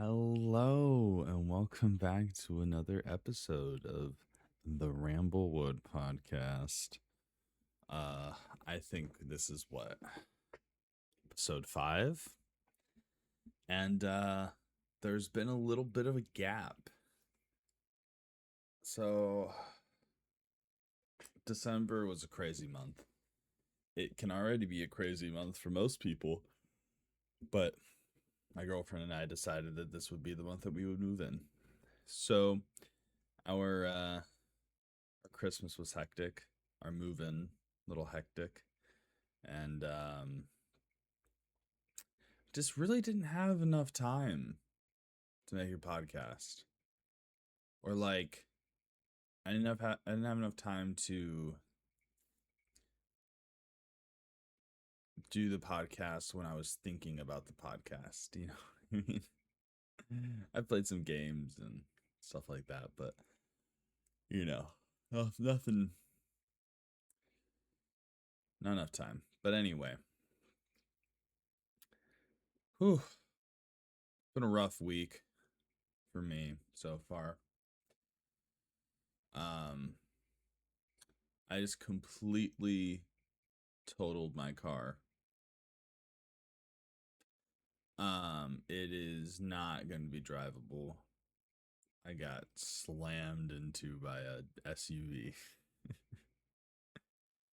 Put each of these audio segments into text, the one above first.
Hello, and welcome back to another episode of the Ramblewood Podcast. Uh, I think this is what episode 5, and there's been a little bit of a gap. So, December was a crazy month. It can already be a crazy month for most people, but my girlfriend and I decided that this would be the month that we would move in. So, our Christmas was hectic. Our move-in a little hectic, and just really didn't have enough time to make a podcast, or like I didn't have enough time to do the podcast when I was thinking about the podcast. You know what I mean? I played some games and stuff like that, but nothing, not enough time. But anyway, whew, been a rough week for me so far. Um, I just completely totaled my car. It is not going to be drivable. I got slammed into by a SUV.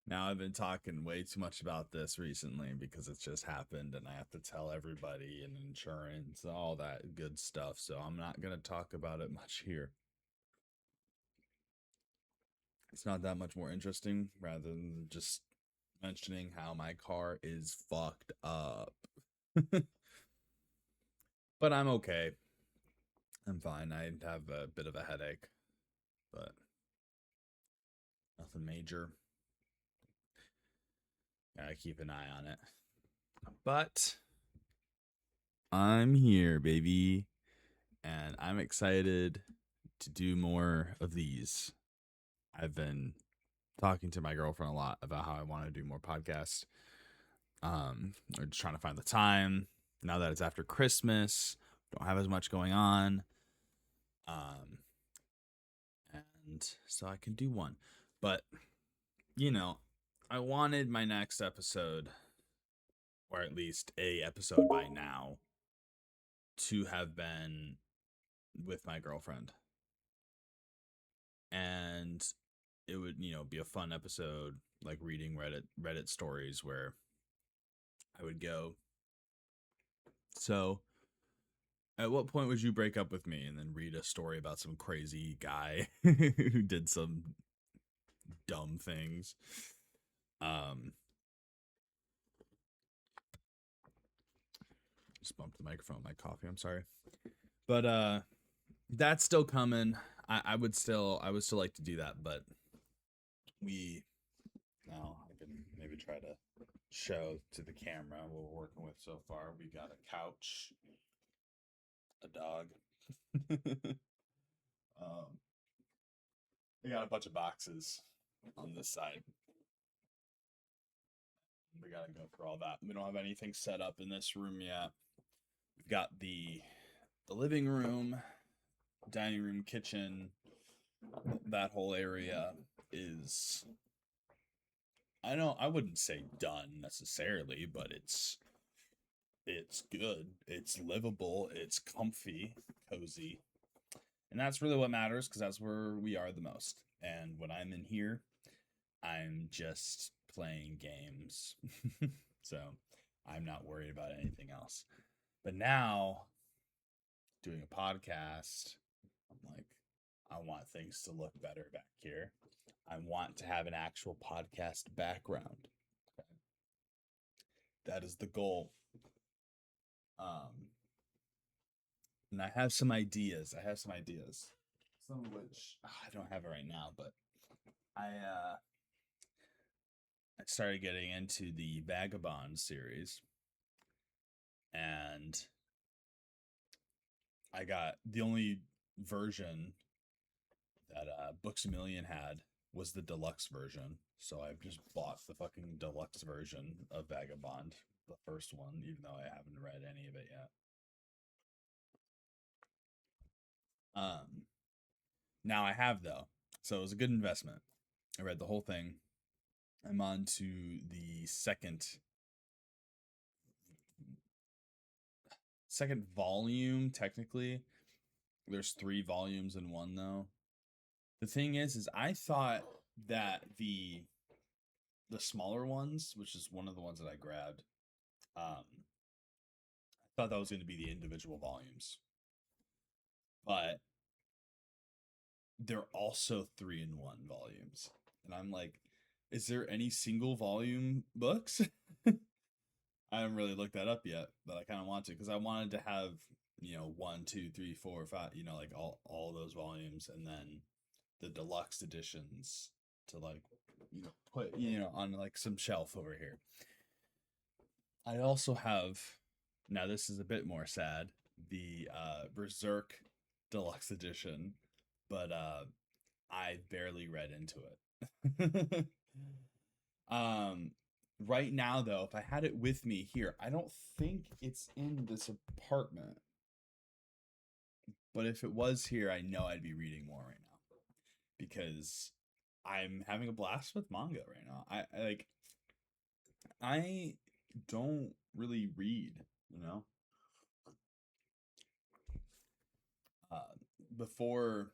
Now I've been talking way too much about this recently because it's just happened and I have to tell everybody and insurance, all that good stuff. So I'm not going to talk about it much here. It's not that much more interesting rather than just mentioning how my car is fucked up. But I'm okay. I'm fine. I have a bit of a headache, but nothing major. Gotta keep an eye on it. But I'm here, baby, and I'm excited to do more of these. I've been talking to my girlfriend a lot about how I want to do more podcasts. We're just trying to find the time. Now that it's after Christmas, don't have as much going on. And so I can do one. But, I wanted my next episode, or at least a episode by now, to have been with my girlfriend. And it would, be a fun episode, like reading Reddit stories where I would go, so at what point would you break up with me, and then read a story about some crazy guy who did some dumb things. Just bumped the microphone with my coffee, I'm sorry. But that's still coming. I would still like to do that, but I can maybe try to show to the camera what we're working with so far. We got a couch, a dog. um, we got a bunch of boxes on this side. We gotta go through all that. We don't have anything set up in this room yet. We've got the living room, dining room, kitchen. That whole area is, I wouldn't say done necessarily, but it's good. It's livable. It's comfy, cozy. And that's really what matters, because that's where we are the most. And when I'm in here, I'm just playing games. So I'm not worried about anything else. But now, doing a podcast, I'm like, I want things to look better back here. I want to have an actual podcast background. Okay? That is the goal. And I have some ideas. Some of which I don't have it right now, but I started getting into the Vagabond series, and I got the only version that Books A Million had was the deluxe version. So I've just bought the fucking deluxe version of Vagabond, the first one, even though I haven't read any of it yet. Now I have, though. So it was a good investment. I read the whole thing. I'm on to the second volume, technically. There's 3 volumes in one, though. The thing is I thought that the smaller ones, which is one of the ones that I grabbed, I thought that was going to be the individual volumes, but they're also 3-in-1 volumes, and I'm like, is there any single volume books? I haven't really looked that up yet, but I kind of want to, because I wanted to have, 1, 2, 3, 4, 5, like all those volumes, and then the deluxe editions to like, put, on like some shelf over here. I also have, now this is a bit more sad, the Berserk deluxe edition, but I barely read into it. Right now though, if I had it with me here, I don't think it's in this apartment. But if it was here, I know I'd be reading more right now, because I'm having a blast with manga right now. I don't really read, you know. Uh, Before,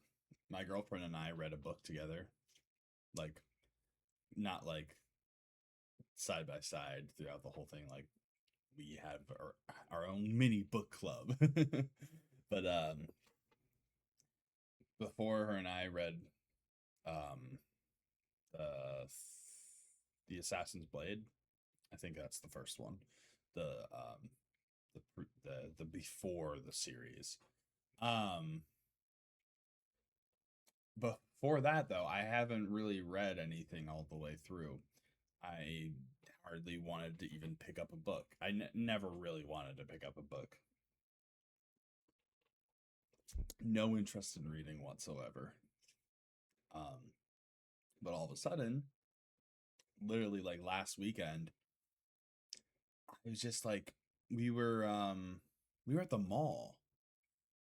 my girlfriend and I read a book together, like, not like side by side throughout the whole thing. Like, we have our own mini book club. But before, her and I read um uh the Assassin's Blade. I think that's the first one. The the before the series. Um Before that though, I haven't really read anything all the way through. I hardly wanted to even pick up a book. I never really wanted to pick up a book. No interest in reading whatsoever. Um, but all of a sudden, literally like last weekend, it was just like we were at the mall,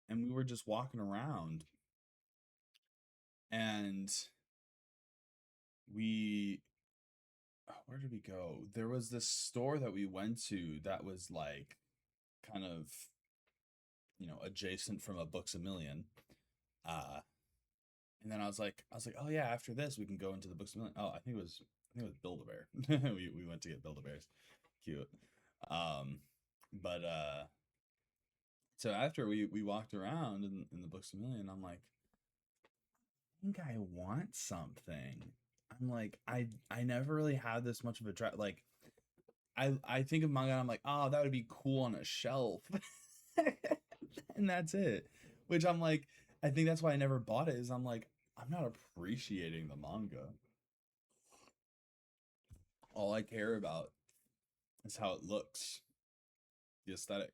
and we were just walking around, and we where did we go? There was this store that we went to that was like kind of, adjacent from a Books a Million. Uh and then I was like, oh yeah, after this we can go into the Books a Million. Oh, I think it was Build-A-Bear. we went to get Build-A-Bears. Cute. Um but so after we walked around in the Books a Million, I'm like, I think I want something. I'm like, I never really had this much of a drive. Like, I think of manga and I'm like, oh, that would be cool on a shelf. And that's it. Which I'm like, I think that's why I never bought it, is I'm like, I'm not appreciating the manga. All I care about is how it looks, the aesthetic.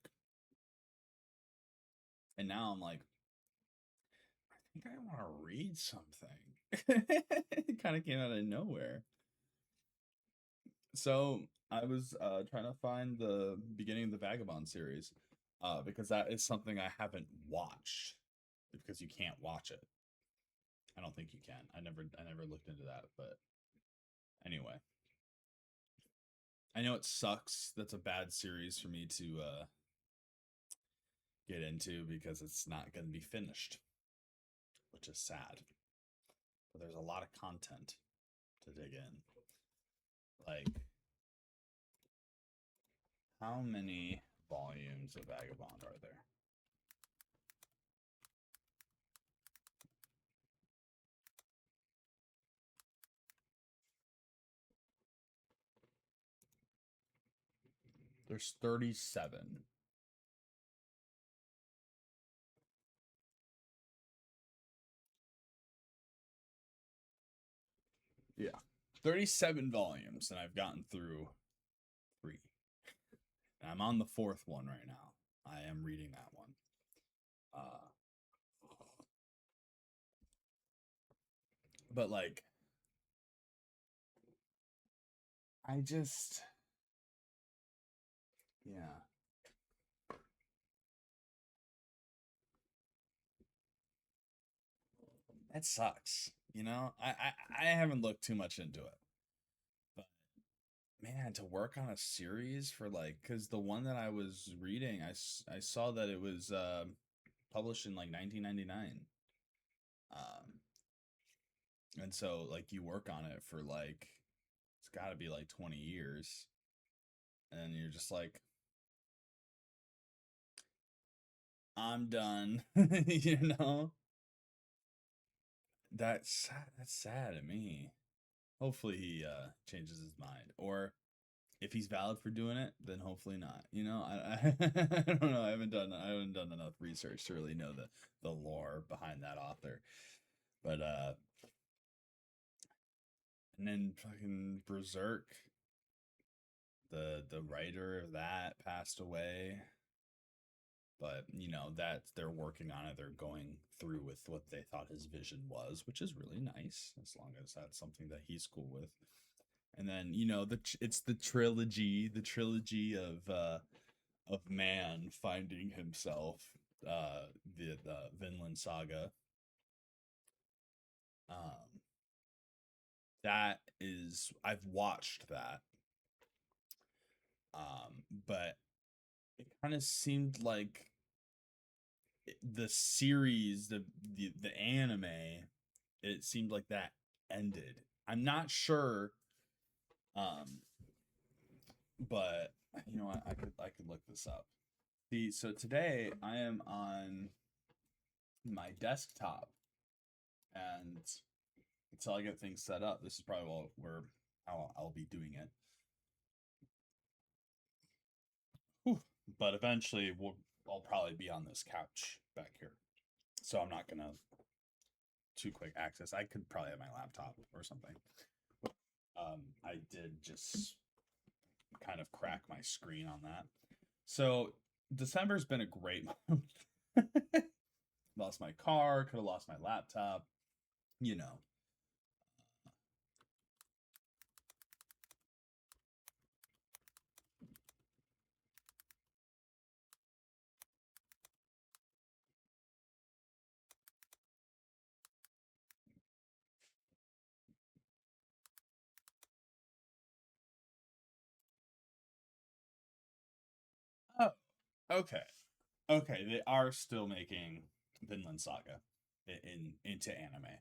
And now I'm like, I think I want to read something. It kind of came out of nowhere. So I was trying to find the beginning of the Vagabond series, because that is something I haven't watched, because you can't watch it. I don't think you can. I never looked into that, but anyway. I know it sucks. That's a bad series for me to get into, because it's not going to be finished, which is sad. But there's a lot of content to dig in. Like, how many volumes of Vagabond are there? There's 37. Yeah. 37 volumes, and I've gotten through 3. And I'm on the 4th one right now. I am reading that one. But like, I just, yeah. that sucks. You know, I haven't looked too much into it, but man, to work on a series for like, because the one that I was reading, I saw that it was published in like 1999. Um, and so like you work on it for like it's got to be like 20 years, and you're just like, I'm done. You know, that's sad to me. Hopefully he changes his mind, or if he's valid for doing it, then hopefully not. You know, I don't know. I haven't done enough research to really know the lore behind that author. But and then fucking Berserk, the writer of that passed away. But you know that they're working on it. They're going through with what they thought his vision was, which is really nice as long as that's something that he's cool with. And then you know it's the trilogy of man finding himself, the Vinland Saga. Um, that is I've watched that, but it kind of seemed like the series, the anime, it seemed like that ended. I'm not sure, um, but you know what? I could look this up. See, so today I am on my desktop, and until I get things set up, this is probably where I'll be doing it. Whew. But eventually, I'll probably be on this couch back here, so I'm not gonna too quick access. I could probably have my laptop or something. I did just kind of crack my screen on that. So December's been a great month. Lost my car, could have lost my laptop, you know. Oh, okay. Okay, they are still making Vinland Saga into anime.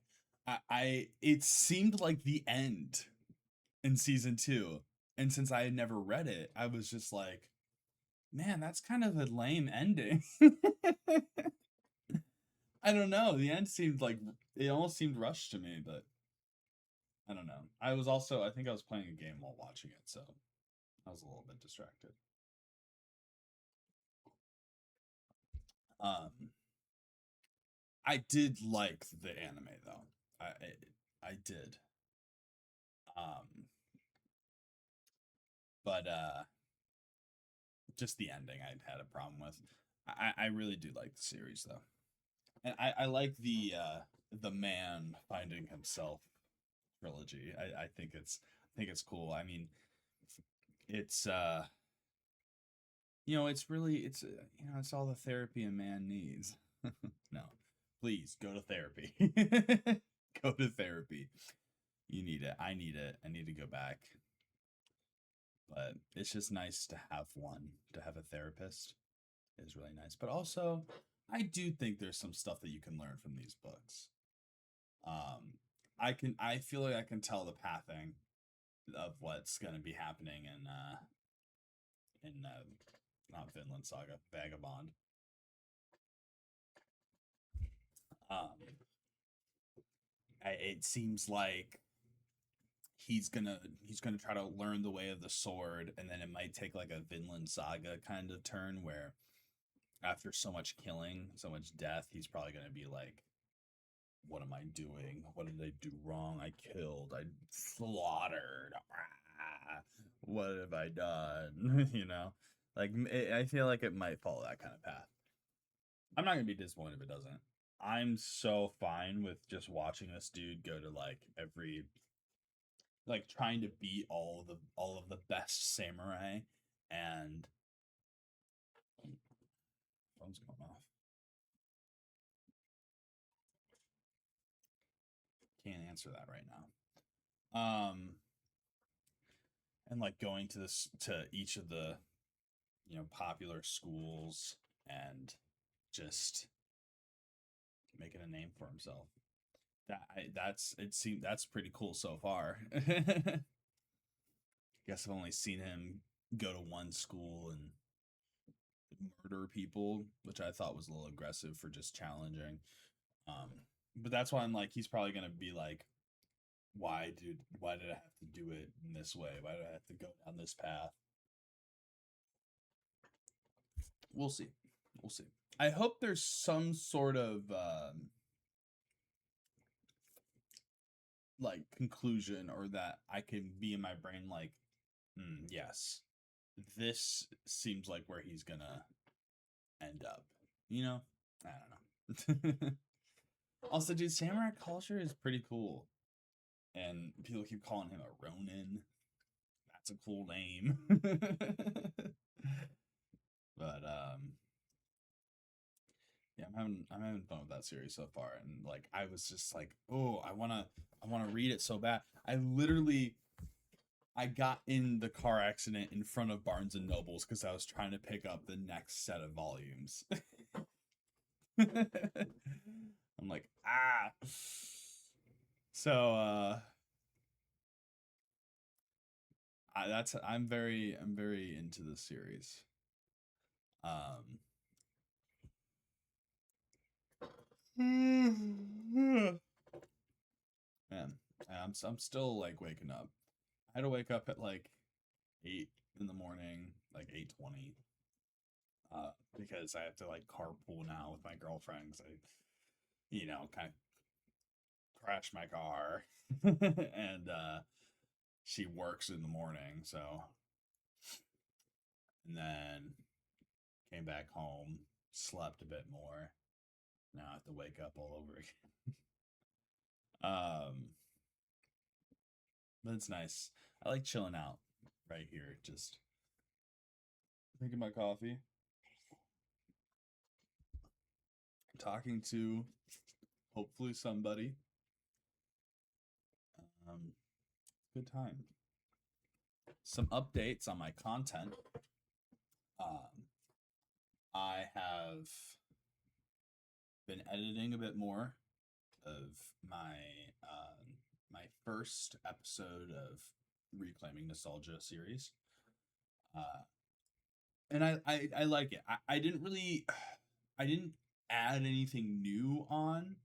I it seemed like the end in season 2. And since I had never read it, I was just like, man, that's kind of a lame ending. I don't know. The end seemed like it almost seemed rushed to me, but I don't know. I think I was playing a game while watching it, so I was a little bit distracted. Um, I did like the anime though. I did. Um, but just the ending I had a problem with. I really do like the series though, and I like the man finding himself trilogy. I think it's cool. I mean, it's you know, it's you know, it's all the therapy a man needs. No, please go to therapy. Go to therapy. You need it. I need it. I need to go back. But it's just nice to have one, to have a therapist is really nice. But also, I do think there's some stuff that you can learn from these books. Um, I feel like I can tell the pathing of what's going to be happening in not Vinland Saga, Vagabond. Um, it seems like he's gonna try to learn the way of the sword, and then it might take like a Vinland Saga kind of turn where after so much killing, so much death, he's probably gonna be like, "What am I doing? What did I do wrong? I killed. I slaughtered. Ah, what have I done?" You know, like I feel like it might follow that kind of path. I'm not gonna be disappointed if it doesn't. I'm so fine with just watching this dude go to like every like trying to beat all of the best samurai, and phone's going off. answer that right now. And like going to each of the popular schools and just making a name for himself. That's pretty cool so far. Guess I've only seen him go to one school and murder people, which I thought was a little aggressive for just challenging. But that's why I'm like, he's probably gonna be like, why did I have to do it in this way? Why did I have to go down this path? We'll see. We'll see. I hope there's some sort of like conclusion, or that I can be in my brain like, yes, this seems like where he's gonna end up. I don't know. Also, dude, samurai culture is pretty cool, and people keep calling him a Ronin. That's a cool name. But yeah, I'm having fun with that series so far, and like I was just like, oh, I wanna read it so bad. I got in the car accident in front of Barnes and Nobles because I was trying to pick up the next set of volumes. I'm like, ah. So I'm very into this series. Man, I'm still like waking up. I had to wake up at like 8 in the morning, like 8:20, because I have to like carpool now with my girlfriend. 'Cause I, kind of crashed my car, and she works in the morning, so. And then came back home, slept a bit more. Now I have to wake up all over again. But it's nice. I like chilling out right here, just drinking my coffee, talking to hopefully somebody. Good time. Some updates on my content. I have been editing a bit more of my first episode of Reclaiming Nostalgia series, and I like it. I didn't add anything new on.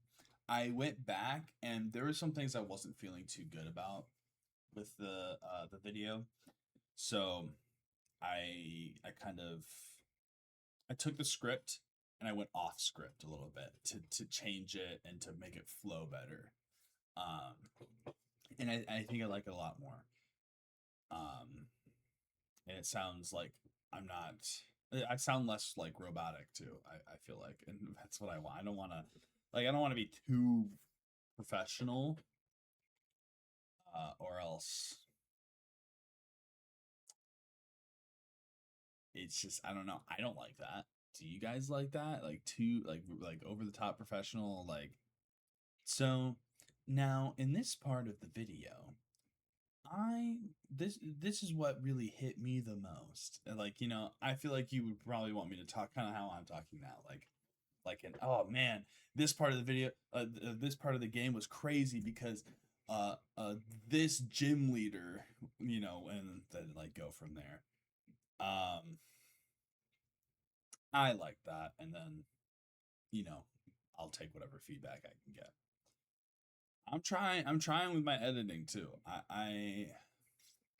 I went back and there were some things I wasn't feeling too good about with the video, so I took the script and I went off script a little bit to change it and to make it flow better. And I think I like it a lot more. And it sounds like I sound less like robotic too. I feel like, and that's what I want. I don't want to be too professional, or else it's just, I don't know. I don't like that. Do you guys like that? Like too like over the top professional, like. So now in this part of the video, this is what really hit me the most. Like, I feel like you would probably want me to talk kind of how I'm talking now, oh man, this part of the video, this part of the game was crazy because this gym leader, and then like go from there. I like that, and then I'll take whatever feedback I can get. I'm trying with my editing too. I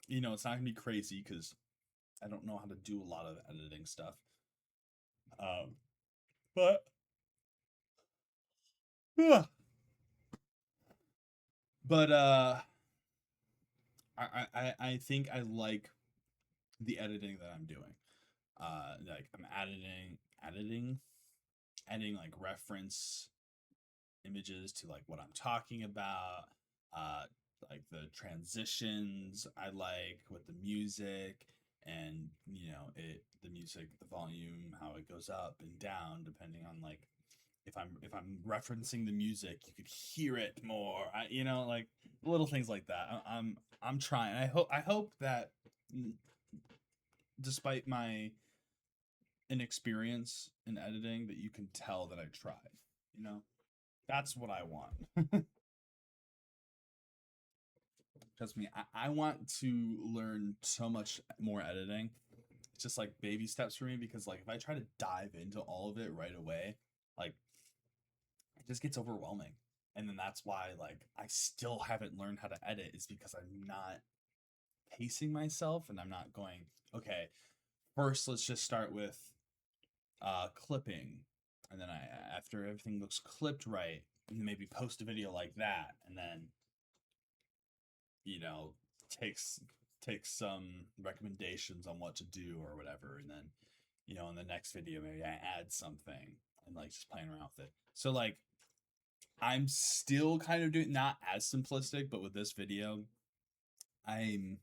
it's not gonna be crazy because I don't know how to do a lot of editing stuff. But but I think I like the editing that I'm doing. Like I'm adding like reference images to like what I'm talking about. Like the transitions I like with the music, and the music, the volume, how it goes up and down depending on like if I'm referencing the music, you could hear it more. Like little things like that. I'm trying. I hope that despite my inexperience in editing, that you can tell that I tried. You know, that's what I want. Trust me, I want to learn so much more editing. It's just like baby steps for me, because like if I try to dive into all of it right away, like it just gets overwhelming. And then that's why like I still haven't learned how to edit, is because I'm not pacing myself, and I'm not going, okay, first let's just start with clipping, and then after everything looks clipped right, maybe post a video like that, and then you know takes takes some recommendations on what to do or whatever, and then in the next video maybe I add something, and like just playing around with it. So like I'm still kind of doing, not as simplistic, but with this video, I'm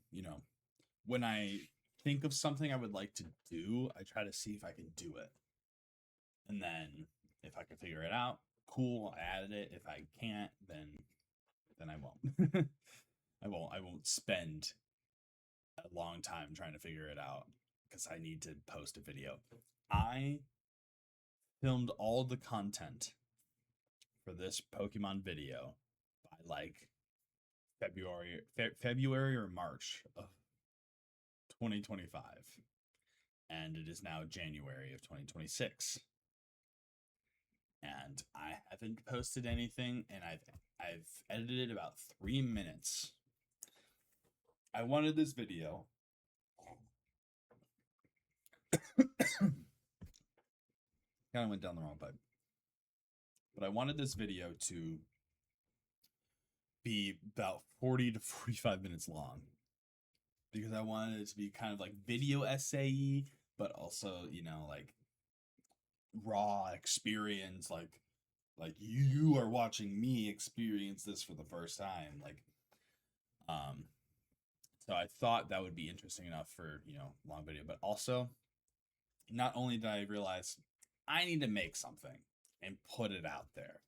when I think of something I would like to do, I try to see if I can do it. And then if I can figure it out, cool, I added it. If I can't, then I won't. I won't spend a long time trying to figure it out, because I need to post a video. I filmed all the content for this Pokemon video by like February or March of 2025, and it is now January of 2026, and I haven't posted anything, and I've edited about 3 minutes. I wanted this video kind of went down the wrong pipe, but I wanted this video to be about 40 to 45 minutes long, because I wanted it to be kind of like video essay, but also like raw experience, like you are watching me experience this for the first time, like so I thought that would be interesting enough for long video. But also, not only did I realize I need to make something and put it out there,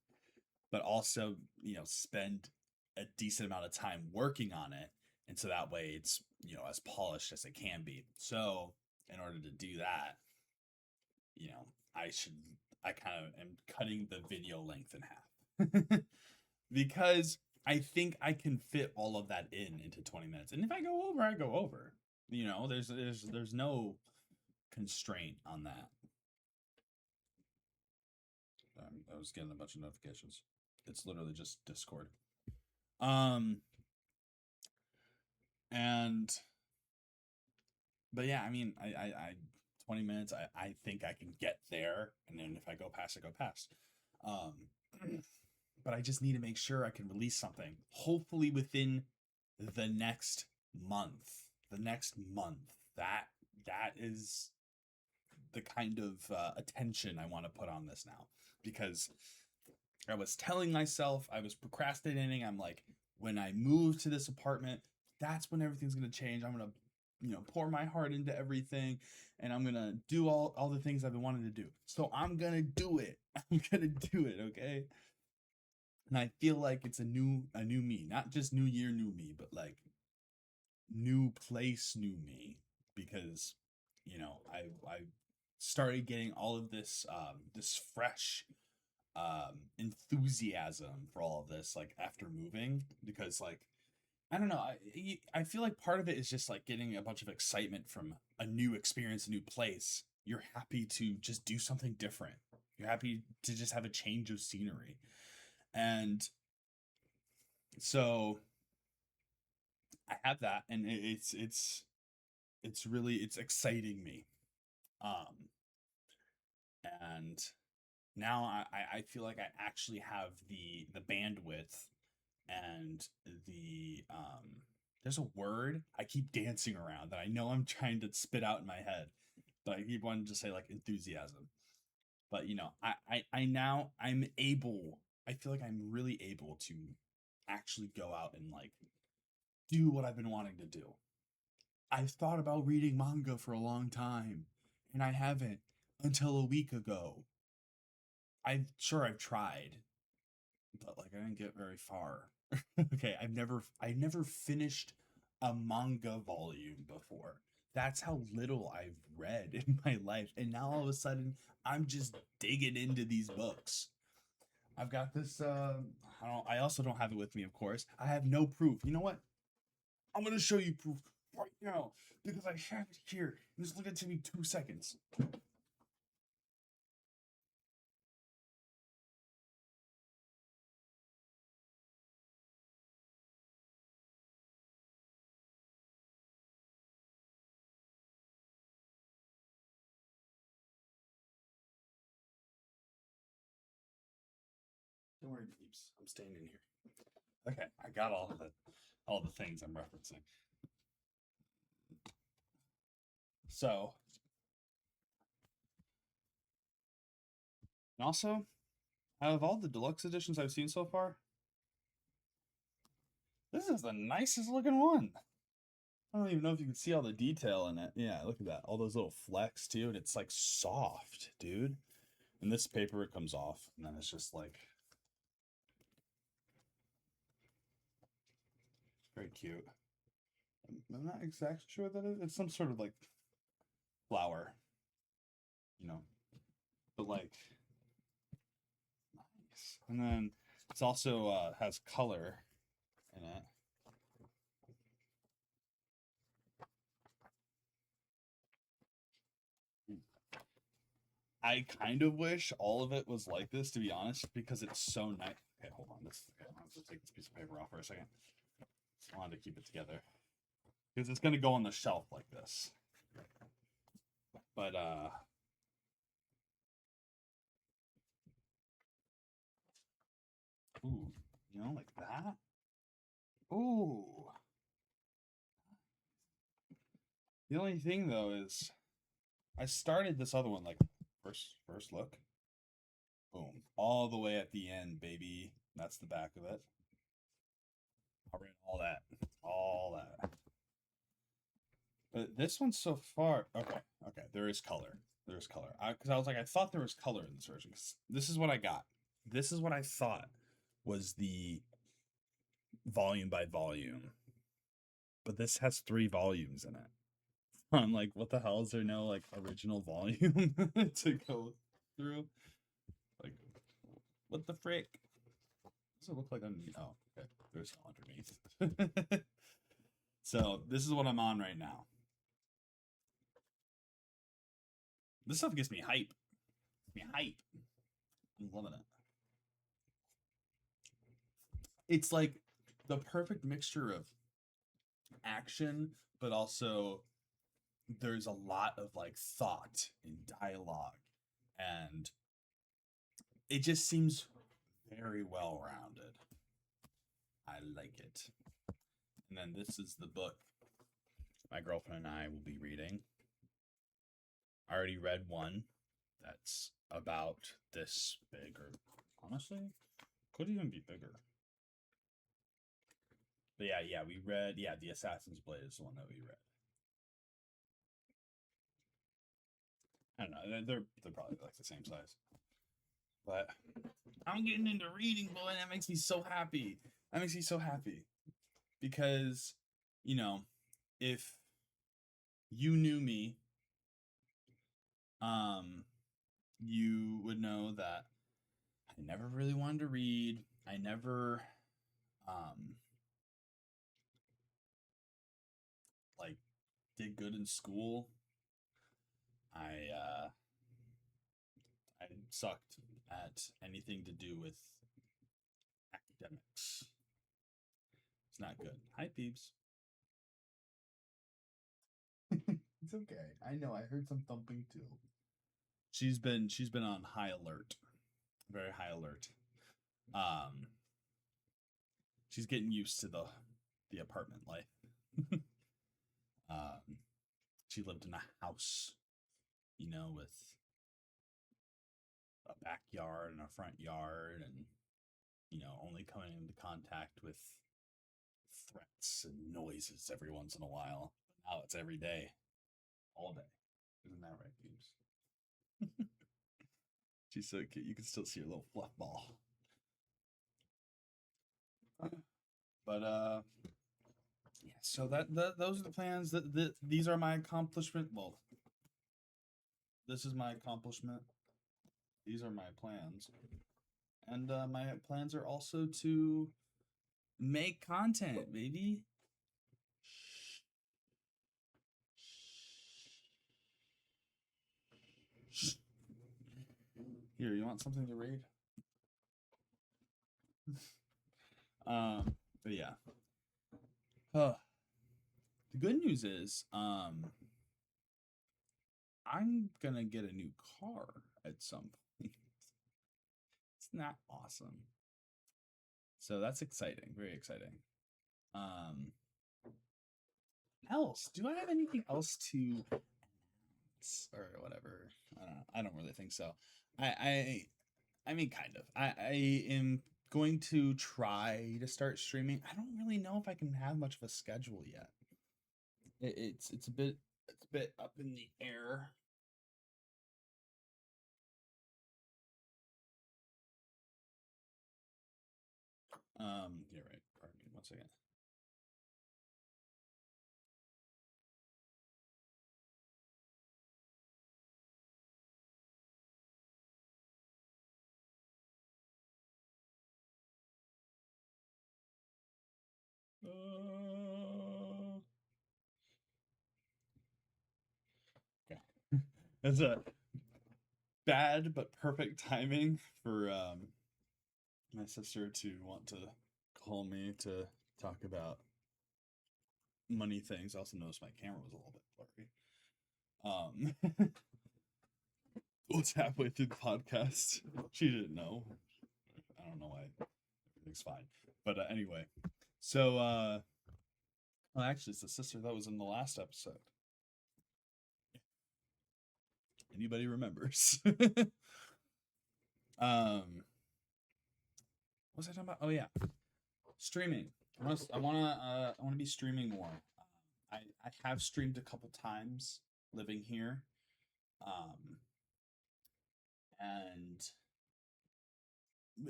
but also spend a decent amount of time working on it, and so that way it's as polished as it can be. So in order to do that, I kind of am cutting the video length in half, because I think I can fit all of that into 20 minutes. And if I go over, I go over. There's no constraint on that. I was getting a bunch of notifications. It's literally just Discord. But yeah, I mean, I 20 minutes, I think I can get there, and then if I go past, I go past. But I just need to make sure I can release something, hopefully within the next month. That is the kind of attention I want to put on this now, because I was telling myself I was procrastinating. I'm like, when I move to this apartment, that's when everything's going to change. I'm going to pour my heart into everything, and I'm going to do all the things I've been wanting to do. So I'm going to do it. I'm going to do it, okay? And I feel like it's a new me, not just new year, new me, but like new place, new me, because I started getting all of this this fresh enthusiasm for all of this, like after moving, because like I don't know, I feel like part of it is just like getting a bunch of excitement from a new experience, a new place. You're happy to just do something different. You're happy to just have a change of scenery. And so I have that, and it's really, it's exciting me. And now I feel like I actually have the bandwidth and there's a word I keep dancing around that I know I'm trying to spit out in my head, but I keep wanting to say like enthusiasm. But I feel like I'm really able to actually go out and like do what I've been wanting to do. I've thought about reading manga for a long time, and I haven't until a week ago. I've tried, but like I didn't get very far. Okay, I never finished a manga volume before. That's how little I've read in my life. And now all of a sudden I'm just digging into these books. I've got this I also don't have it with me, of course. I have no proof. You know what? I'm gonna show you proof right now because I have it here. Just look at it to me 2 seconds. Don't worry, peeps. I'm staying in here. Okay, I got all the things I'm referencing. So, and also, out of all the deluxe editions I've seen so far, this is the nicest looking one. I don't even know if you can see all the detail in it. Yeah, look at that. All those little flecks too, and it's like soft, dude. And this paper, it comes off, and then it's just like very cute. I'm not exactly sure what that is. It's some sort of like flower, you know, but like nice. And then it's also has color in it. I kind of wish all of it was like this, to be honest, because it's so nice. Okay, hold on. Okay, I'll just take this piece of paper off for a second. I wanted to keep it together because it's gonna go on the shelf like this. But ooh, you know, like that. Ooh. The only thing though is I started this other one like first look. Boom. All the way at the end, baby. That's the back of it. I read all that. All that. But this one so far, okay, there is color. There's color. Because I was like, I thought there was color in this version. This is what I got. This is what I thought was the volume by volume. But this has 3 volumes in it. I'm like, what the hell? Is there no like original volume to go through? Like, what the frick? Does it look like underneath? Oh, okay. There's no underneath. So this is what I'm on right now. This stuff gets me hype. I'm loving it. It's like the perfect mixture of action, but also there's a lot of like thought and dialogue, and it just seems very well rounded. I like it. And then this is the book my girlfriend and I will be reading. I already read one that's about this big, or honestly, could even be bigger. But yeah, we read, The Assassin's Blade is the one that we read. I don't know, they're probably like the same size. But I'm getting into reading, boy, and that makes me so happy. That makes me so happy. Because, you know, if you knew me, you would know that I never really wanted to read. I never like did good in school. I sucked at anything to do with academics. It's not good. Hi, peeps. It's okay. I know. I heard some thumping too. She's been on high alert, very high alert. Um, she's getting used to the apartment life. um, she lived in a house, with a backyard and a front yard, and only coming into contact with threats and noises every once in a while. Now it's every day, all day. Isn't that right, peeps? She's so cute. You can still see her little fluff ball. But yeah. So those are the plans. These are my accomplishment. Well, this is my accomplishment. These are my plans, and my plans are also to make content, baby. Here, you want something to read? But yeah. The good news is, I'm gonna get a new car at some point. Isn't that awesome? So that's exciting, very exciting. Else, do I have anything else to, or whatever? I don't really think so. I mean, kind of. I am going to try to start streaming. I don't really know if I can have much of a schedule yet. It's a bit up in the air. You're right. Pardon me. 1 second. Okay. That's a bad but perfect timing for my sister to want to call me to talk about money things. I also noticed my camera was a little bit blurry. Was halfway through the podcast. She didn't know. I don't know why. Everything's fine. But anyway, so well, actually, it's the sister that was in the last episode. Anybody remembers? What was I talking about? Oh yeah, streaming. I wanna be streaming more. I have streamed a couple times living here, and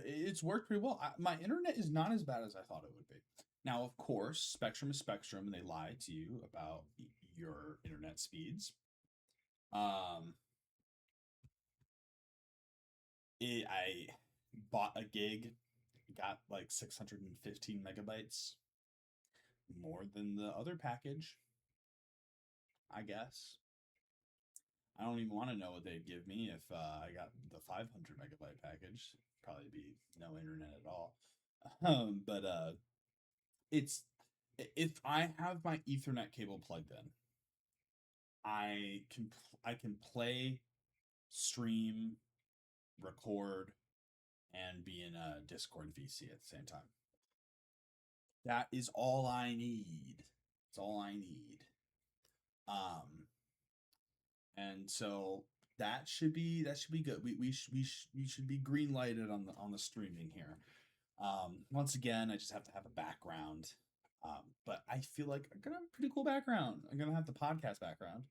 it's worked pretty well. My internet is not as bad as I thought it would be. Now, of course, Spectrum is Spectrum, and they lie to you about your internet speeds. I bought a gig, got like 615 megabytes, more than the other package, I guess. I don't even want to know what they'd give me if I got the 500 megabyte package. Probably be no internet at all. But it's if I have my Ethernet cable plugged in, I can play, stream, record, and be in a Discord VC at the same time. That is all I need. It's all I need. And so that should be good. We should be green lighted on the streaming here. Once again, I just have to have a background. But I feel like I'm gonna have a pretty cool background. I'm gonna have the podcast background.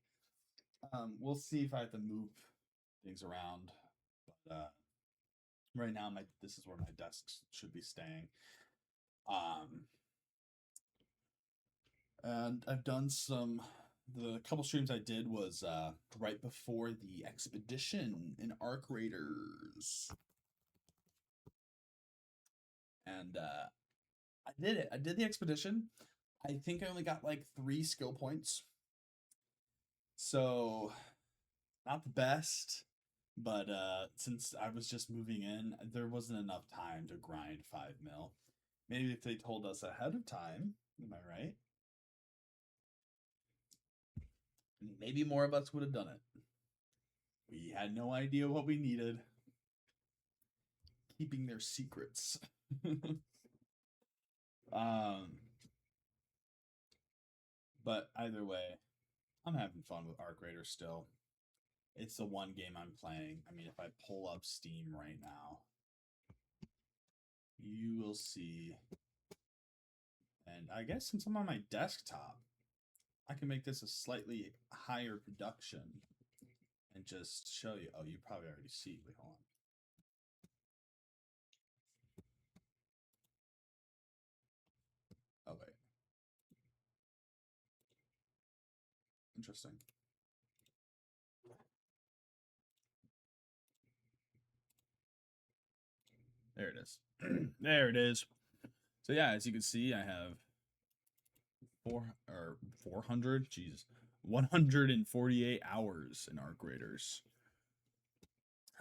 We'll see if I have to move things around. But right now, this is where my desks should be staying. And I've done the couple streams I did was right before the expedition in Arc Raiders. And I did it. I did the expedition. I think I only got like 3 skill points. So not the best, but since I was just moving in, there wasn't enough time to grind 5 mil. Maybe if they told us ahead of time, am I right? Maybe more of us would have done it. We had no idea what we needed. Keeping their secrets. But either way, I'm having fun with Arc Raiders still. It's the one game I'm playing. I mean, if I pull up Steam right now, you will see. And I guess since I'm on my desktop, I can make this a slightly higher production and just show you. Oh, you probably already see. Wait, hold on. Interesting. There it is. There it is. So yeah, as you can see, I have 400, Jesus, 148 hours in Arc Raiders.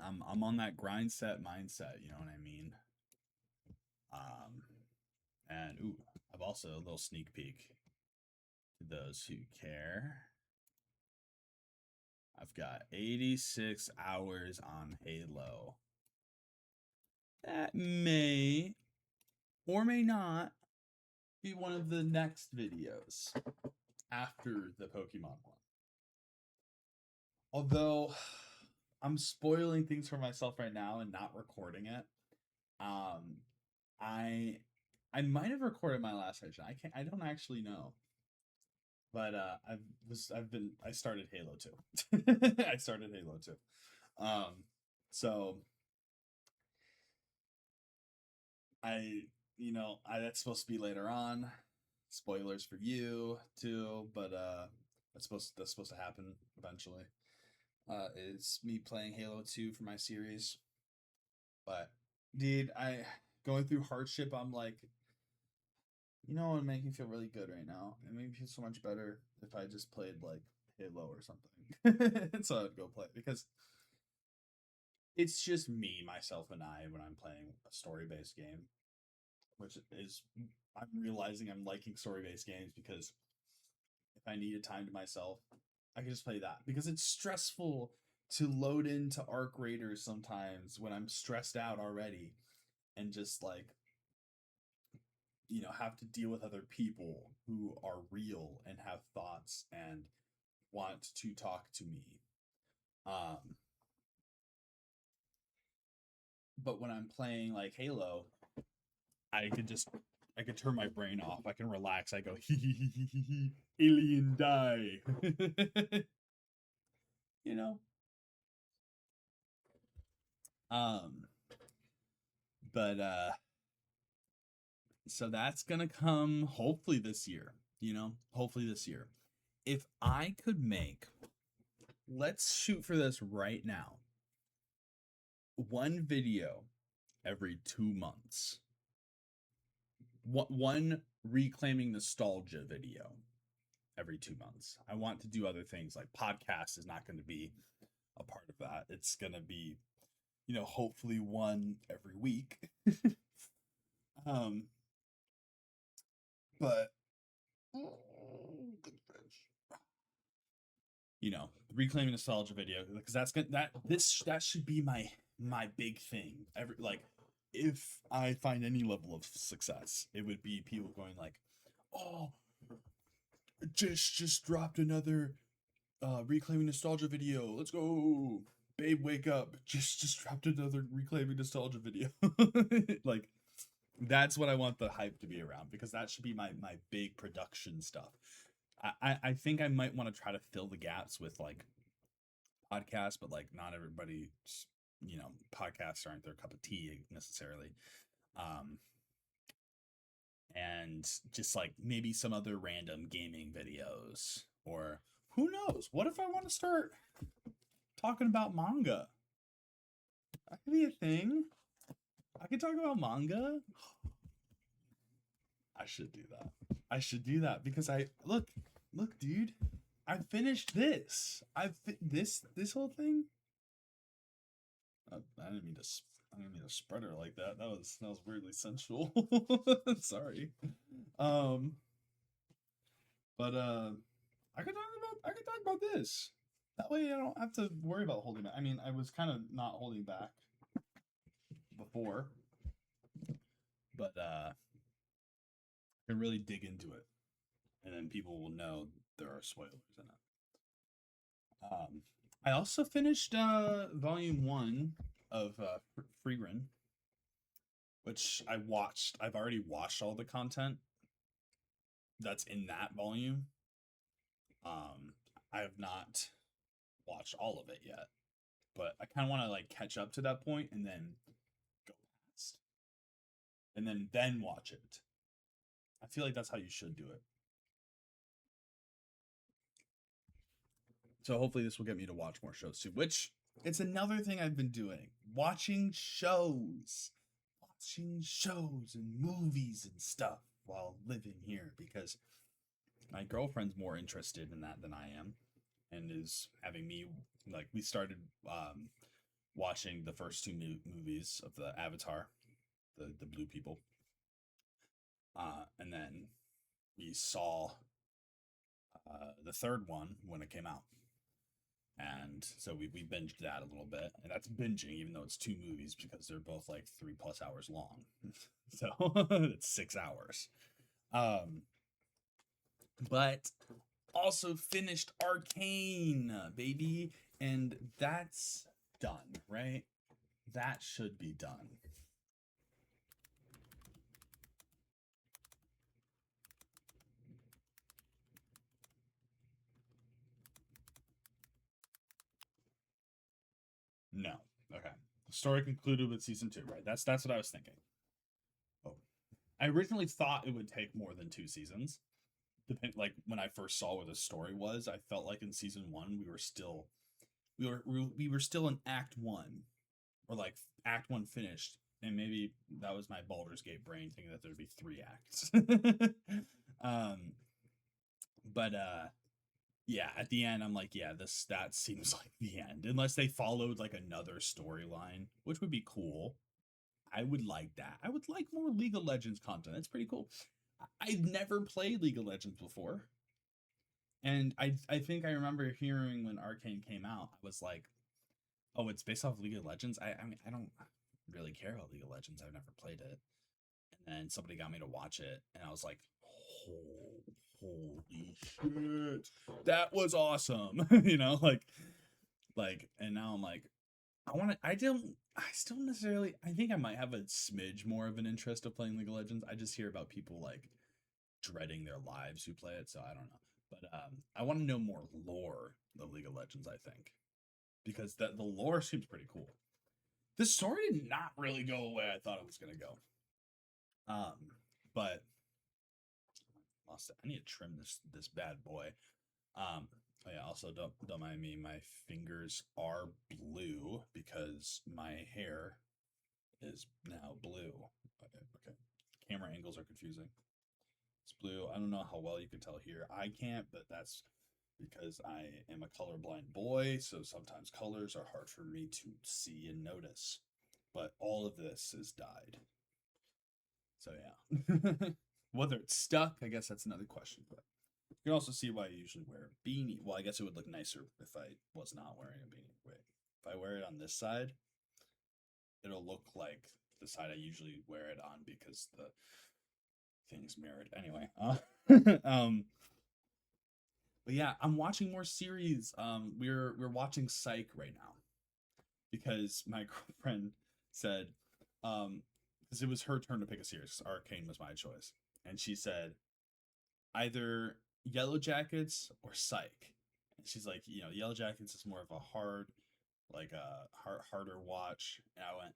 I'm on that grind set mindset, you know what I mean? And ooh, I've also a little sneak peek to those who care. I've got 86 hours on Halo. That may or may not be one of the next videos after the Pokemon one. Although I'm spoiling things for myself right now and not recording it. I might have recorded my last session. I don't actually know. But I started Halo 2. I started Halo 2. So that's supposed to be later on. Spoilers for you too, but that's supposed to happen eventually. It's me playing Halo 2 for my series. But dude, going through hardship, I'm like, you know what would make me feel really good right now? It made me feel so much better if I just played like Halo or something. So I'd go play, because it's just me, myself, and I when I'm playing a story-based game, which is, I'm realizing I'm liking story-based games because if I needed time to myself, I can just play that, because it's stressful to load into Arc Raiders sometimes when I'm stressed out already and just like, have to deal with other people who are real and have thoughts and want to talk to me. But when I'm playing like Halo, I could turn my brain off. I can relax. I go, hee, alien die. you know? But so that's gonna come hopefully this year, hopefully this year. If I could make, let's shoot for this right now, one video every 2 months. One reclaiming nostalgia video every 2 months. I want to do other things, like podcast is not going to be a part of that. It's going to be, hopefully one every week. But reclaiming nostalgia video, because that should be my big thing. If I find any level of success, it would be people going like, "Oh, just dropped another reclaiming nostalgia video. Let's go, babe, wake up! Just dropped another reclaiming nostalgia video." Like, that's what I want the hype to be around, because that should be my big production stuff. I think I might want to try to fill the gaps with like podcasts, but like not everybody's, podcasts aren't their cup of tea necessarily. And just like maybe some other random gaming videos, or who knows? What if I want to start talking about manga? That could be a thing. I could talk about manga. I should do that because look, dude. I finished this. This whole thing. I didn't mean to spread her like that. That was weirdly sensual. Sorry. But I could talk about this. That way I don't have to worry about holding back. I mean, I was kind of not holding back before, but I can really dig into it, and then people will know there are spoilers in it. I also finished volume 1 of Freerin, which I've already watched all the content that's in that volume. I have not watched all of it yet, but I kind of want to like catch up to that point and then go past, and then watch it. I feel like that's how you should do it. So hopefully this will get me to watch more shows too, which it's another thing I've been doing. Watching shows. Watching shows and movies and stuff while living here because my girlfriend's more interested in that than I am and is having me like we started watching the first two movies of the Avatar, the blue people. And then we saw the third one when it came out. And so we binged that a little bit. And that's binging, even though it's two movies, because they're both like 3+ hours long. So it's 6 hours. But also finished Arcane, baby. And that's done, right? That should be done. No. Okay. The story concluded with season 2, right? That's what I was thinking. Oh. I originally thought it would take more than 2 seasons. Like when I first saw what the story was, I felt like in season 1 we were still in act 1 or like act 1 finished, and maybe that was my Baldur's Gate brain thinking that there'd be 3 acts. um but yeah, at the end I'm like, yeah, that seems like the end, unless they followed like another storyline, which would be cool. I would like that. I would like more League of Legends content. That's pretty cool. I've never played League of Legends before. And I think I remember hearing when Arcane came out, I was like, oh, it's based off League of Legends. I mean, I don't really care about League of Legends. I've never played it. And then somebody got me to watch it, and I was like, oh, holy shit. That was awesome. You know, and now I'm like, I still necessarily, I think I might have a smidge more of an interest of playing League of Legends. I just hear about people like dreading their lives who play it, so I don't know. But I want to know more lore of League of Legends, I think, because the lore seems pretty cool. The story did not really go away I thought it was gonna go. But lost it. I need to trim this bad boy. Oh yeah, also don't mind me. My fingers are blue because my hair is now blue. Okay. Camera angles are confusing. It's blue. I don't know how well you can tell here. I can't, but that's because I am a colorblind boy, so sometimes colors are hard for me to see and notice. But all of this is dyed. So yeah. Whether it's stuck, I guess that's another question. But you can also see why I usually wear a beanie. Well, I guess it would look nicer if I was not wearing a beanie. Wait, if I wear it on this side, it'll look like the side I usually wear it on because the thing's mirrored. Anyway, but yeah, I'm watching more series. We're watching Psych right now because my girlfriend said, because it was her turn to pick a series. Arcane was my choice, and she said either Yellow Jackets or Psych. And she's like, Yellow Jackets is more of a hard, like a harder watch. And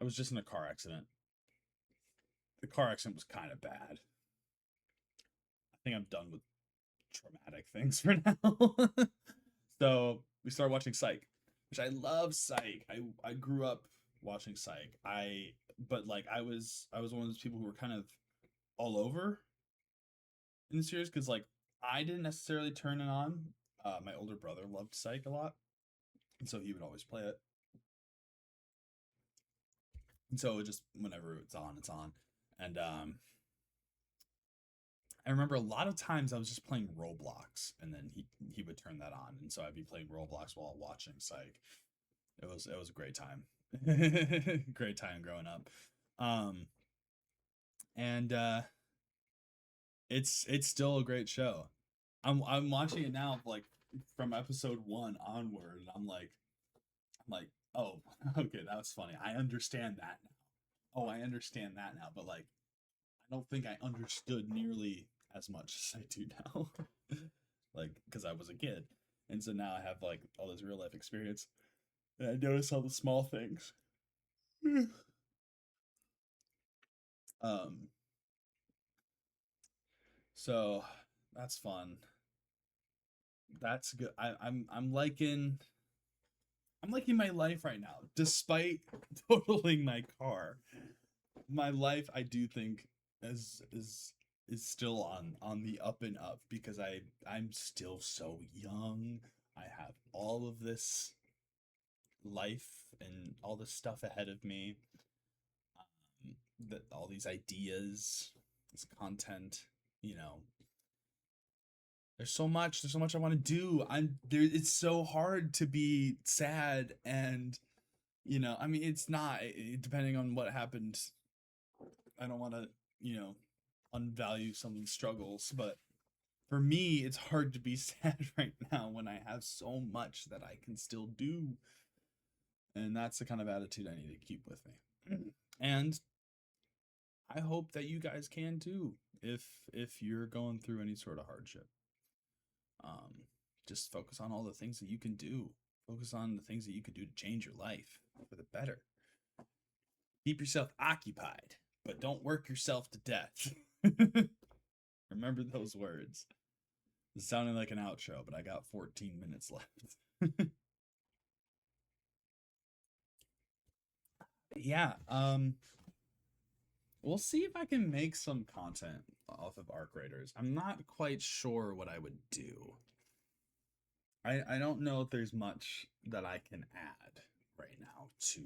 I was just in a car accident. The car accident was kind of bad. I think I'm done with traumatic things for now. So we started watching Psych, which I love Psych. I grew up watching Psych. But like I was one of those people who were kind of all over in the series because like I didn't necessarily turn it on. My older brother loved Psych a lot, and so he would always play it. And so it just whenever it's on, it's on. And I remember a lot of times I was just playing Roblox, and then he would turn that on, and so I'd be playing Roblox while watching Psych. It was a great time, great time growing up, and it's still a great show. I'm watching it now, like from episode 1 onward, and I'm like, oh, okay, that was funny. I understand that now. Oh, I understand that now, but like I don't think I understood nearly as much as I do now. Like, because I was a kid. And so now I have like all this real life experience. And I notice all the small things. um so that's fun. That's good. I'm liking my life right now, despite totaling my car. My life, I do think, is still on the up and up because I'm still so young. I have all of this life and all this stuff ahead of me. That all these ideas, this content, you know, there's so much I want to do. I'm there. It's so hard to be sad and I mean, it's not depending on what happened. I don't want to, you know, unvalue someone's struggles, but for me, it's hard to be sad right now when I have so much that I can still do, and that's the kind of attitude I need to keep with me. And I hope that you guys can too, if you're going through any sort of hardship. Um, just focus on all the things that you can do. Focus on the things that you can do to change your life for the better. Keep yourself occupied, but don't work yourself to death. Remember those words. It's sounding like an outro, but I got 14 minutes left. Yeah, we'll see if I can make some content off of Arc Raiders. I'm not quite sure what I would do. I don't know if there's much that I can add right now to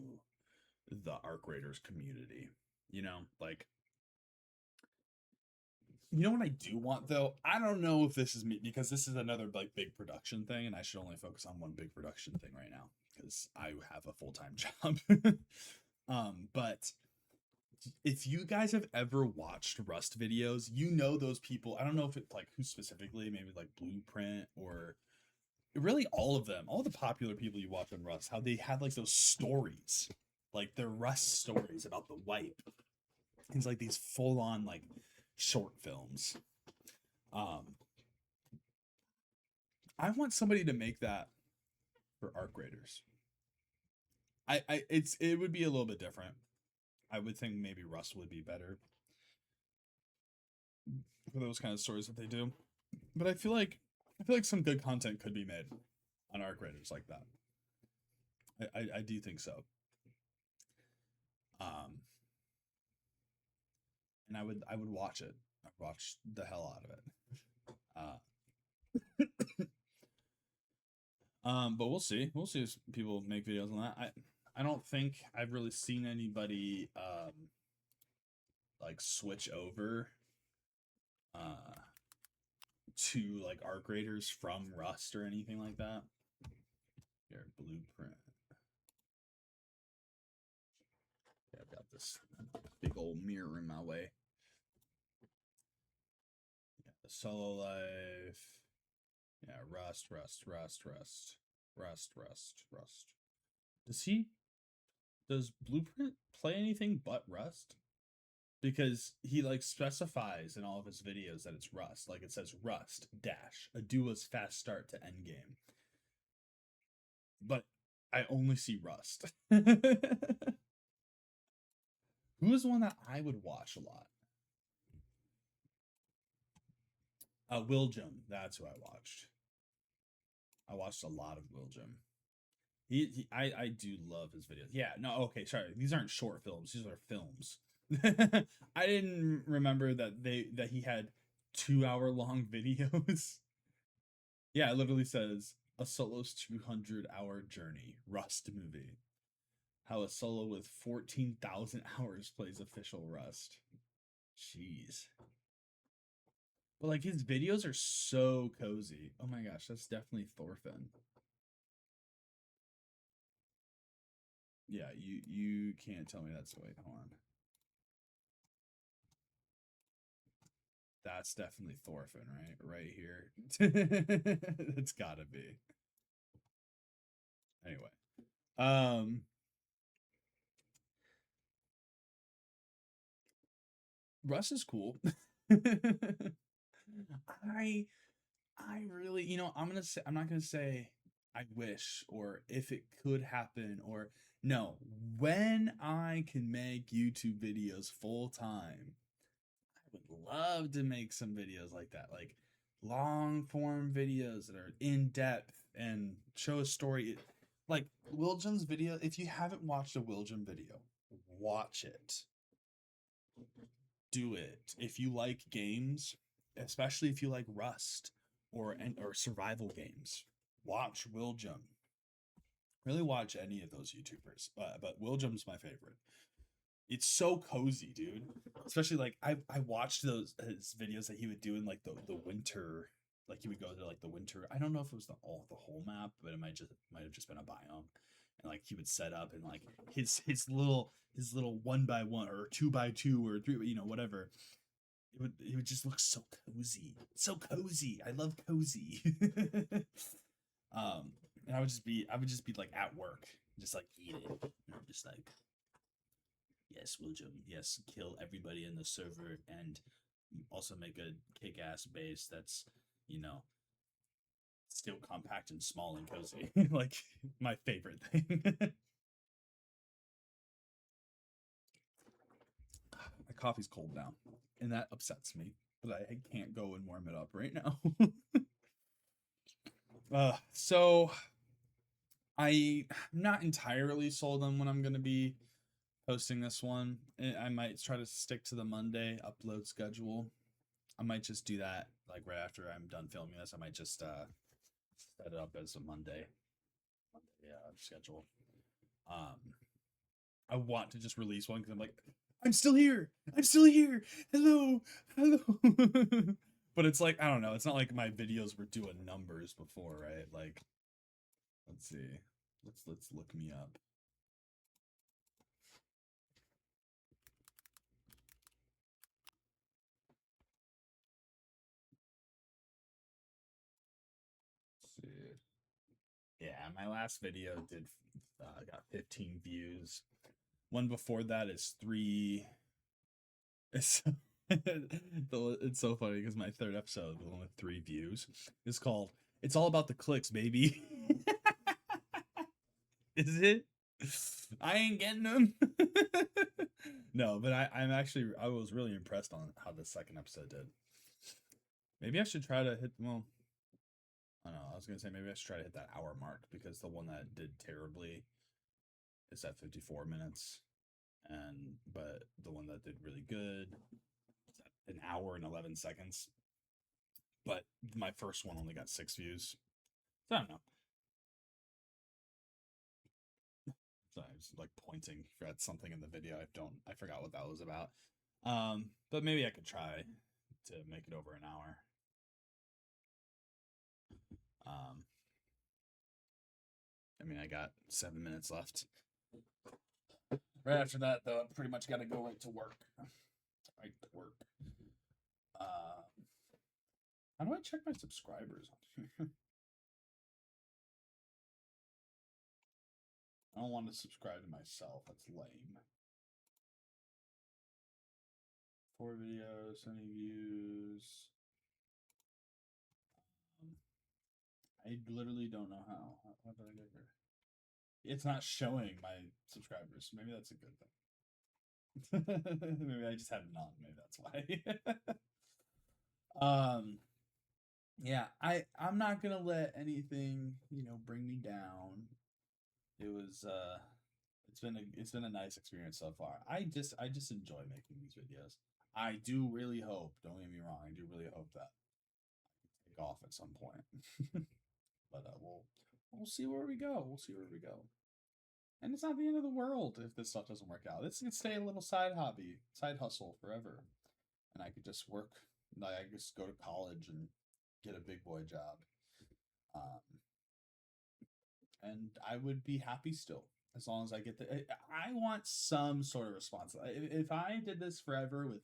the Arc Raiders community. Like, you know what I do want though? I don't know if this is me because this is another like big production thing, and I should only focus on one big production thing right now because I have a full-time job. But if you guys have ever watched Rust videos, you know those people. I don't know if it's like who specifically, maybe like Blueprint or really all of them, all the popular people you watch on Rust, how they had like those stories, like their Rust stories about the wipe. It's like these full-on like short films. Um, I want somebody to make that for Arc Raiders. It would be a little bit different. I would think maybe Rust would be better for those kind of stories that they do. But I feel like some good content could be made on Arc Raiders like that. I do think so. Um, and I would watch it. I'd watch the hell out of it. But we'll see. We'll see if people make videos on that. I don't think I've really seen anybody like switch over to like Arc Raiders from Rust or anything like that. Here, Blueprint. Yeah, I've got this big old mirror in my way. Yeah, the solo life. Yeah, Rust. Does Blueprint play anything but Rust? Because he like specifies in all of his videos that it's Rust. Like it says Rust dash a duo's fast start to endgame. But I only see Rust. Who is one that I would watch a lot? Willjum. That's who I watched. I watched a lot of Willjum. I do love his videos. Yeah, no, okay, sorry. These aren't short films. These are films. I didn't remember that he had 2 hour long videos. Yeah, it literally says a solo's 200-hour journey, Rust movie. How a solo with 14,000 hours plays official Rust. Jeez. But like his videos are so cozy. Oh my gosh, that's definitely Thorfinn. Yeah, you can't tell me that's wait, hold on. That's definitely Thorfinn, right? Right here. It's gotta be. Anyway. Um Russ is cool. I I really, I'm not gonna say I wish or if it could happen or no. When I can make YouTube videos full time, I would love to make some videos like that. Like long form videos that are in depth and show a story. Like Willjam's video, if you haven't watched a Willjam video, watch it. Do it. If you like games, especially if you like Rust or survival games, watch Willjam. Really watch any of those YouTubers, but Willjam's my favorite. It's so cozy, dude. Especially like I watched those his videos that he would do in like the winter, like he would go to like the winter. I don't know if it was the whole map, but it might have just been a biome. And like he would set up and like his little 1x1 or 2x2 or 3, whatever. It would just look so cozy. So cozy. I love cozy. And I would just be like at work, just like eat it. And I'm just like, yes, William, yes, kill everybody in the server and also make a kick-ass base that's, you know, still compact and small and cozy. Like my favorite thing. My coffee's cold now, and that upsets me, but I can't go and warm it up right now. So I'm not entirely sold on when I'm gonna be posting this one. I might try to stick to the Monday upload schedule. I might just do that like right after I'm done filming this. I might just set it up as a Monday schedule. Um, I want to just release one because I'm like, I'm still here. I'm still here. Hello, hello. But it's like I don't know. It's not like my videos were doing numbers before, right? Like, let's see. Let's look me up. Let's see. Yeah, my last video did got 15 views. One before that is 3. It's it's so funny because my third episode, the one with 3 views, is called "It's All About the Clicks, Baby." Is it? I ain't getting them. No, but I was really impressed on how the second episode did. Maybe I should try to hit. Well, I don't know. I was gonna say maybe I should try to hit that hour mark because the one that did terribly is at 54 minutes, but the one that did really good is at an hour and 11 seconds. But my first one only got 6 views. So I don't know. So I was like pointing at something in the video. I forgot what that was about. But maybe I could try to make it over an hour. Um, I mean, I got 7 minutes left. Right after that, though, I pretty much got to go right to work. Right to work. How do I check my subscribers on here? I don't want to subscribe to myself. That's lame. 4 videos, any views. I literally don't know how. How did I get here? It's not showing my subscribers. Maybe that's a good thing. Maybe I just have none. Maybe that's why. Yeah, I'm not gonna let anything, bring me down. It was it's been a nice experience so far. I just enjoy making these videos. I do really hope, don't get me wrong, I do really hope that I take off at some point. But we'll see where we go. We'll see where we go. And it's not the end of the world if this stuff doesn't work out. This can stay a little side hobby, side hustle forever. And I could just work, like I could just go to college and get a big boy job. Um, and I would be happy still as long as I get the. I want some sort of response. If I did this forever with,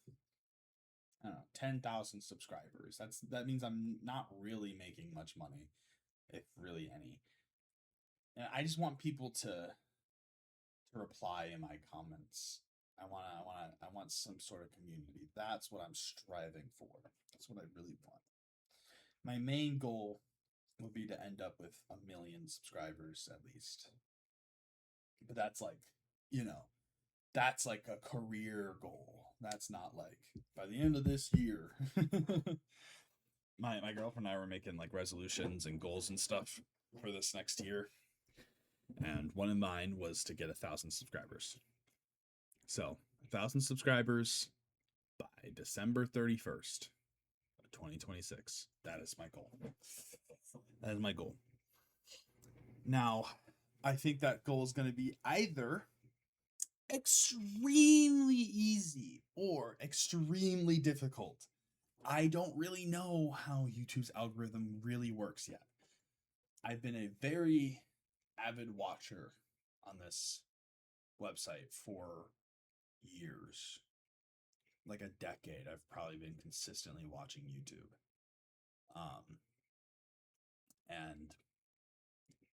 I don't know, 10,000 subscribers, that means I'm not really making much money, if really any. And I just want people to reply in my comments. I want some sort of community. That's what I'm striving for. That's what I really want. My main goal would be to end up with 1 million subscribers at least. But you know, that's like a career goal. That's not like by the end of this year. my girlfriend and I were making like resolutions and goals and stuff for this next year, and one of mine was to get 1,000 subscribers. So 1,000 subscribers by December 31st, 2026. That is my goal. That is my goal. Now, I think that goal is going to be either extremely easy or extremely difficult. I don't really know how YouTube's algorithm really works yet. I've been a very avid watcher on this website for years. Like a decade, I've probably been consistently watching YouTube. And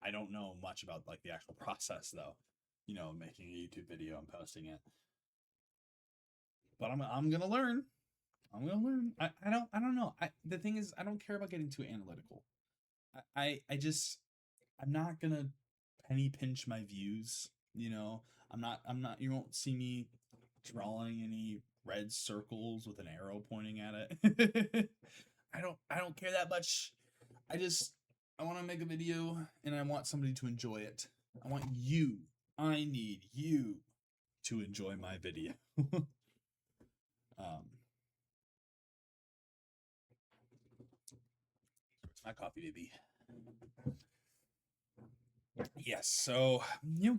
I don't know much about like the actual process though, making a YouTube video and posting it. But I'm gonna learn. I'm gonna learn. I don't know. The thing is, I don't care about getting too analytical. I'm not gonna penny pinch my views. I'm not. You won't see me drawing any red circles with an arrow pointing at it. I don't care that much. I want to make a video and I want somebody to enjoy it. I need you to enjoy my video. It's my coffee, baby. Yes. So,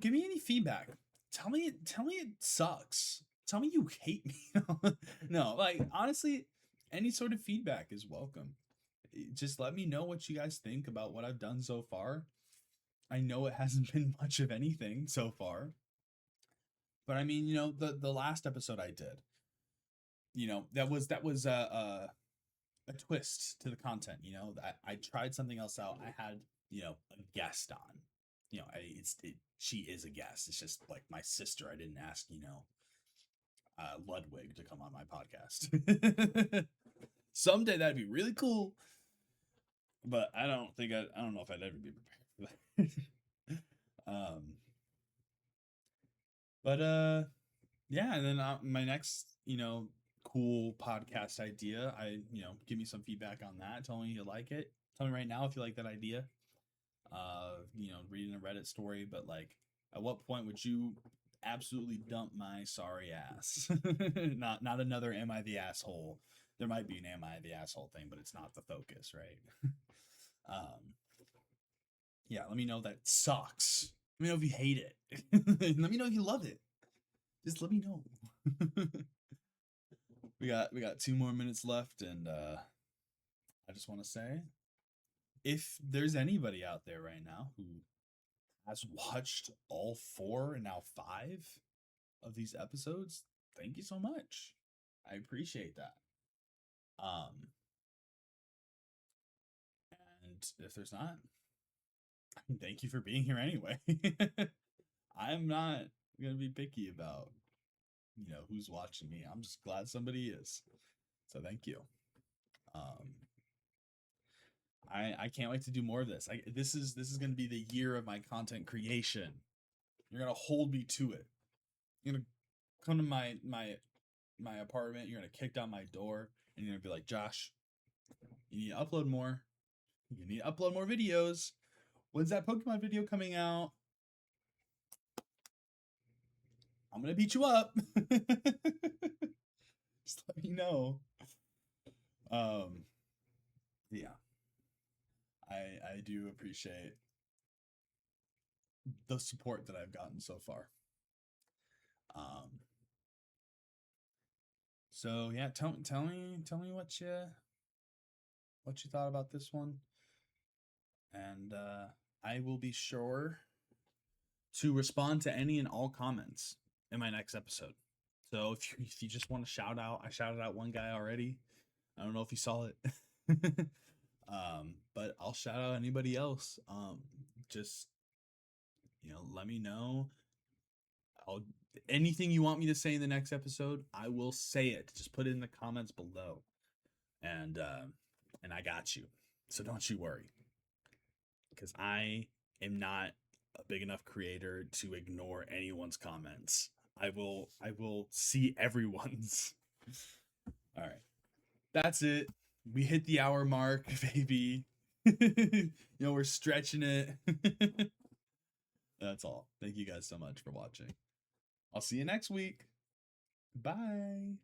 give me any feedback. Tell me it sucks. Tell me you hate me. No, like honestly, any sort of feedback is welcome. Just let me know what you guys think about what I've done so far. I know it hasn't been much of anything so far. But I mean, the last episode I did, that was a twist to the content. I tried something else out. I had a guest on. She is a guest. It's just like my sister. I didn't ask Ludwig to come on my podcast. Someday that'd be really cool, but I don't know if I'd ever be prepared for that. But yeah, and then my next cool podcast idea, give me some feedback on that. Tell me you like it. Tell me right now if you like that idea. Reading a Reddit story, but like, at what point would you absolutely dump my sorry ass? Not another am I the asshole. There might be an am I the asshole thing, but it's not the focus, right? Yeah, let me know that sucks. Let me know if you hate it. Let me know if you love it. Just let me know. We got 2 more minutes left, and I just want to say, if there's anybody out there right now who has watched all 4 and now 5 of these episodes, thank you so much. I appreciate that. And if there's not, thank you for being here anyway. I'm not gonna be picky about who's watching me. I'm just glad somebody is. So thank you. I can't wait to do more of this. This is gonna be the year of my content creation. You're gonna hold me to it. You're gonna come to my apartment. You're gonna kick down my door, and you're gonna be like, Josh, you need to upload more. You need to upload more videos. When's that Pokemon video coming out? I'm gonna beat you up. Just let me know. Yeah. I do appreciate the support that I've gotten so far. So yeah, tell me what you thought about this one, and I will be sure to respond to any and all comments in my next episode. So if you just want to shout out, I shouted out one guy already. I don't know if you saw it. But I'll shout out anybody else. Just let me know. Anything you want me to say in the next episode, I will say it. Just put it in the comments below, and I got you. So don't you worry, because I am not a big enough creator to ignore anyone's comments. I will see everyone's. All right, that's it. We hit the hour mark, baby. You know, we're stretching it. That's all. Thank you guys so much for watching. I'll see you next week. Bye.